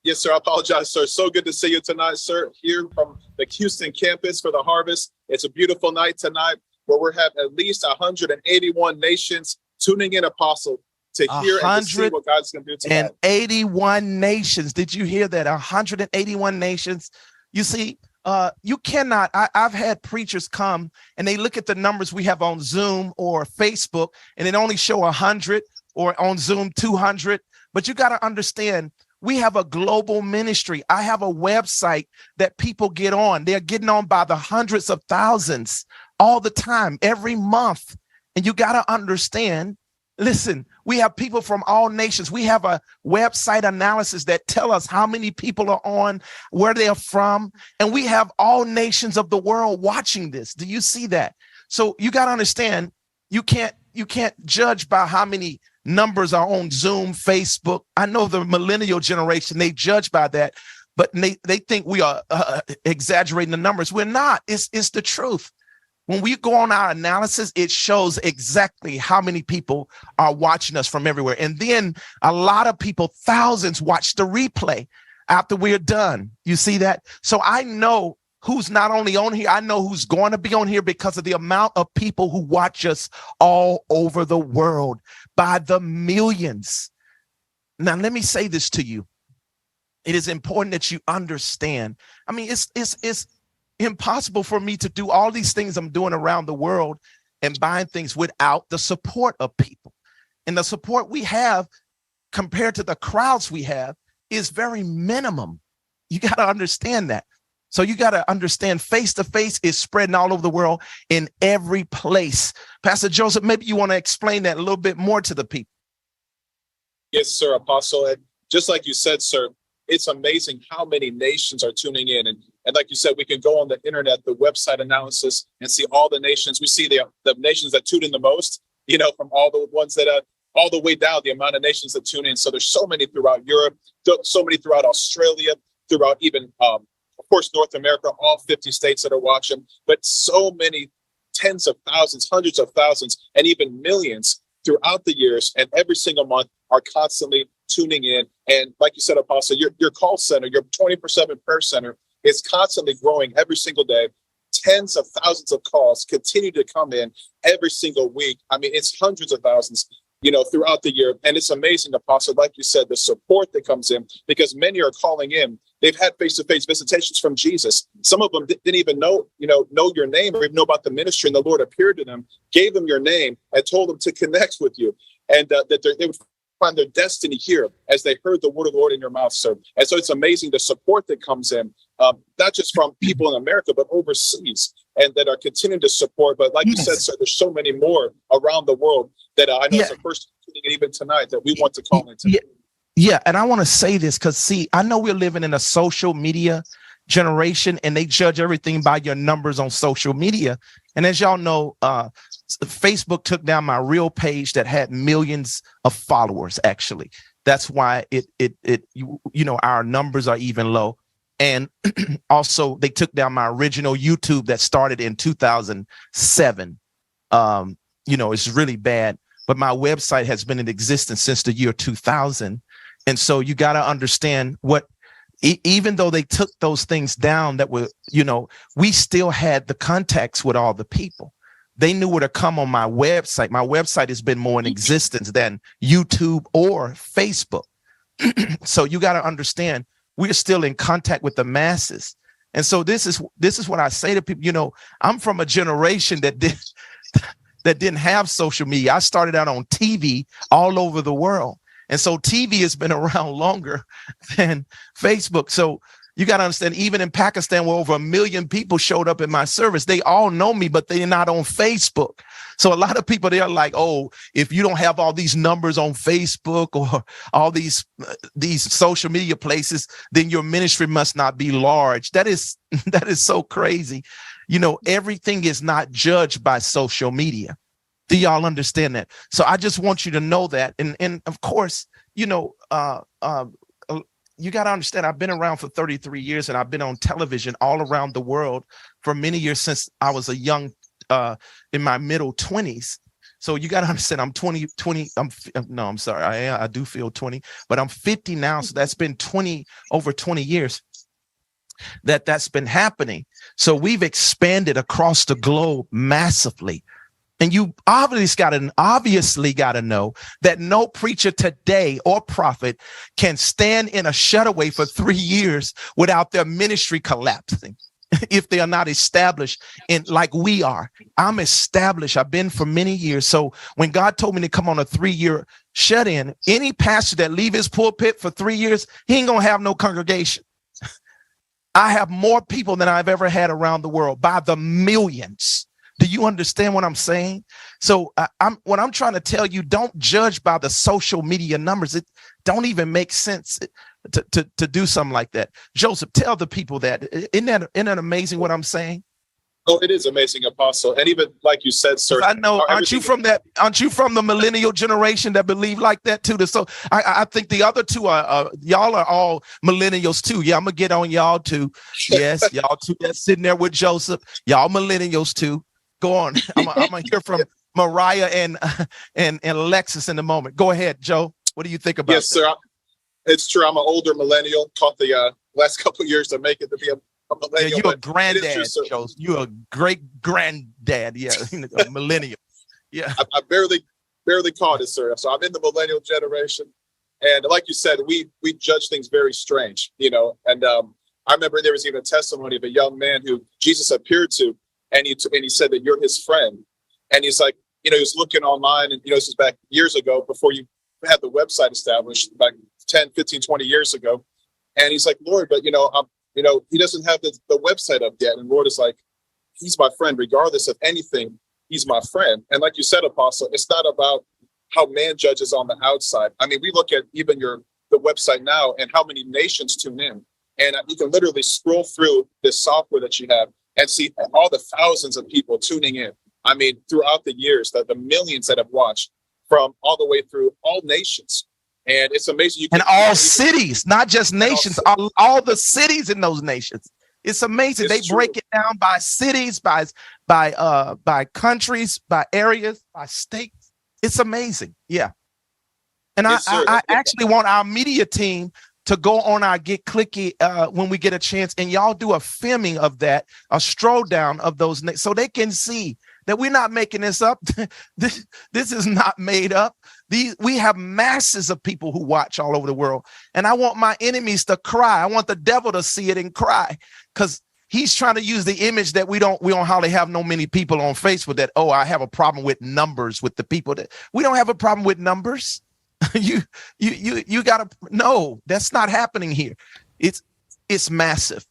Yes, sir. I apologize, sir. So good to see you tonight, sir. Here from the Houston campus for the harvest. It's a beautiful night tonight where we have at least 181 nations tuning in, Apostle, to hear and to see what God's going to do tonight. 181 nations. Did you hear that? 181 nations. You see, you cannot. I've had preachers come and they look at the numbers we have on Zoom or Facebook, and it only show 100, or on Zoom 200. But you got to understand, we have a global ministry. I have a website that people get on. They're getting on by the hundreds of thousands all the time, every month. And you got to understand, listen, we have people from all nations. We have a website analysis that tell us how many people are on, where they're from. And we have all nations of the world watching this. Do you see that? So you got to understand, you can't judge by how many numbers are on Zoom, Facebook. I know the millennial generation, they judge by that, but they think we are exaggerating the numbers. We're not. It's the truth. When we go on our analysis, it shows exactly how many people are watching us from everywhere. And then a lot of people, thousands, watch the replay after we're done. You see that? So I know who's not only on here, I know who's going to be on here because of the amount of people who watch us all over the world by the millions. Now, let me say this to you. It is important that you understand. I mean, it's impossible for me to do all these things I'm doing around the world and buying things without the support of people. And the support we have compared to the crowds we have is very minimum. You got to understand that. So you got to understand, face-to-face is spreading all over the world in every place. Pastor Joseph, maybe you want to explain that a little bit more to the people. Yes, sir, Apostle. And just like you said, sir, it's amazing how many nations are tuning in. And like you said, we can go on the internet, the website analysis, and see all the nations. We see the nations that tune in the most, from all the ones that are all the way down, the amount of nations that tune in. So there's so many throughout Europe, so many throughout Australia, throughout even of course, North America, all 50 states that are watching, but so many tens of thousands, hundreds of thousands, and even millions throughout the years and every single month are constantly tuning in. And like you said, Apostle, your call center, your 24/7 prayer center is constantly growing every single day. Tens of thousands of calls continue to come in every single week. I mean, it's hundreds of thousands, throughout the year. And it's amazing, Apostle, like you said, the support that comes in, because many are calling in. They've had face-to-face visitations from Jesus. Some of them didn't even know your name or even know about the ministry. And the Lord appeared to them, gave them your name, and told them to connect with you, and that they would find their destiny here as they heard the word of the Lord in your mouth, sir. And so it's amazing the support that comes in, not just from people in America, but overseas, and that are continuing to support. But like you said, sir, there's so many more around the world that I know it's the first thing even tonight that we want to call into. Yeah, and I want to say this because, see, I know we're living in a social media generation, and they judge everything by your numbers on social media. And as y'all know, Facebook took down my real page that had millions of followers. Actually, that's why our numbers are even low. And also, they took down my original YouTube that started in 2007. It's really bad. But my website has been in existence since the year 2000. And so you got to understand even though they took those things down that were, we still had the contacts with all the people. They knew where to come on my website. My website has been more in existence than YouTube or Facebook. So you got to understand, we're still in contact with the masses. And so this is what I say to people. I'm from a generation that didn't have social media. I started out on TV all over the world. And so TV has been around longer than Facebook. So you got to understand, even in Pakistan, where over 1 million people showed up in my service, they all know me, but they're not on Facebook. So a lot of people, they're like, oh, if you don't have all these numbers on Facebook or all these social media places, then your ministry must not be large. That is so crazy. Everything is not judged by social media. Do y'all understand that? So I just want you to know that. And of course, you got to understand, I've been around for 33 years and I've been on television all around the world for many years since I was a young, in my middle 20s. So you got to understand, I'm 20. No, I'm sorry. I do feel 20, but I'm 50 now. So that's been over 20 years that's been happening. So we've expanded across the globe massively. And you obviously got to know that no preacher today or prophet can stand in a shutaway for 3 years without their ministry collapsing if they are not established in like we are. I'm established. I've been for many years. So when God told me to come on a 3-year shut-in, any pastor that leave his pulpit for 3 years, he ain't going to have no congregation. I have more people than I've ever had around the world by the millions. Do you understand what I'm saying? So what I'm trying to tell you, don't judge by the social media numbers. It don't even make sense to do something like that. Joseph, tell the people that. Isn't that amazing what I'm saying? Oh, it is amazing, Apostle. And even like you said, sir, I know, aren't you from the millennial generation that believe like that too? So I think the other two are y'all are all millennials too. Yeah, I'm gonna get on y'all too. Yes, y'all too. That's sitting there with Joseph. Y'all millennials too. Go on. I'm gonna hear from Mariah and Alexis in a moment. Go ahead, Joe. What do you think about that? Yes, sir. It's true. I'm an older millennial. Caught the last couple of years to make it to be a millennial. Yeah, you're a granddad, Joe. You're a great granddad. Yeah, a millennial. Yeah. I barely caught it, sir. So I'm in the millennial generation. And like you said, we judge things very strange, you know. And I remember there was even a testimony of a young man who Jesus appeared to, and he said that you're his friend. And he's like, you know, he was looking online, and, you know, this was back years ago before you had the website established, back 10, 15, 20 years ago. And he's like, Lord, but, you know, he doesn't have the website up yet. And Lord is like, he's my friend, regardless of anything. He's my friend. And like you said, Apostle, it's not about how man judges on the outside. I mean, we look at even the website now and how many nations tune in. And you can literally scroll through this software that you have and see all the thousands of people tuning in. I mean, throughout the years, the millions that have watched from all the way through all nations. And it's amazing. And all cities, not just nations, all the cities in those nations. It's amazing. They break it down by cities, by countries, by areas, by states. It's amazing. Yeah. And I actually want our media team to go on our Get Clicky when we get a chance, and y'all do a filming of that, a stroll down of those, so they can see that we're not making this up. This is not made up. We have masses of people who watch all over the world, and I want my enemies to cry. I want the devil to see it and cry, because he's trying to use the image that we don't hardly have no many people on Facebook that, oh, I have a problem with numbers with the people. That we don't have a problem with numbers. You gotta, no, that's not happening here. It's massive.